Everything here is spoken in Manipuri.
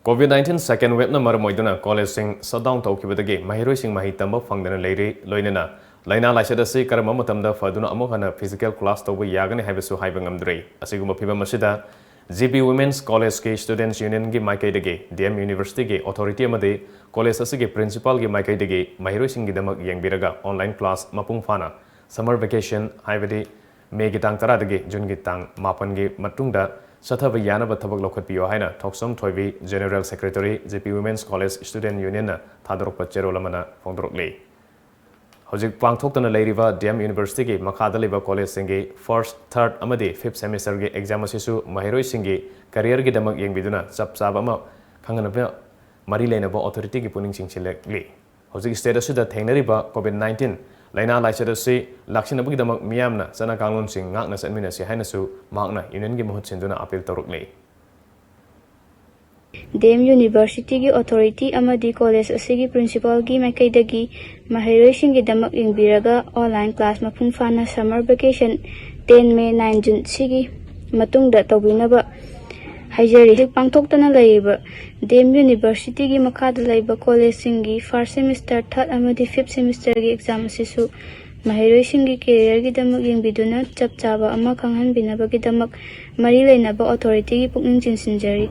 COVID-19 second wave na maram oiduna college sing shutdown toukhibadagi maheiroising mahei tamba phangdana leiri Loinana laina laichat asi karamba matamda phaduna amuk hana physical class touba yagani haibasu haiba ngamdri Asigumba phibam asida GB Women's College ke Students Union gi maikeidagi DM University ge authority amade college asigi principal gi maikeidagi maheiroising gidamak yengbiraga online class mapung fana summer vacation haibadi May gi tang tara dagi June gi tang mapan gi matungda Sathaba Yanaba Tabak Lokat Pio Haina, Thokchom Thoibi, General Secretary, GP Women's College Student Union, Thadrok Pachero Lamana, Phongdrok Lee. Houjik Pangthoktana Leiriva, DM University, Makadaliva College Singi, 1st, 3rd, Amadi, 5th semester exam asisu, maheiroising career gidamak yang biduna, Sabama, khanghan-binnabagi, mari lainaba authority ki puning singchilek Lee. Houjik State asida thengnariba COVID-19, laina laichat asi laksinabagidamag miyamna sana kanglon sing ngakna sa adminasi hainasu mahakna union gi mahut sinduna appeal toruk le DM University gi authority amadi college asigi principal gi maikeidagi maheiroising gi damak ingbiraga online class mapung fana summer vacation 10 May 9 June sigi matungda tawbinaba haijari hik pangthoktana laiba DM University gi makhada laiba college singi 1st semester 3rd amadi 5th semester gi exam asisu maheiroising gi career gi damak yengbiduna chapchaba ama khanghan-binnabagi damak mari lainaba authority gi pukning chinsinjari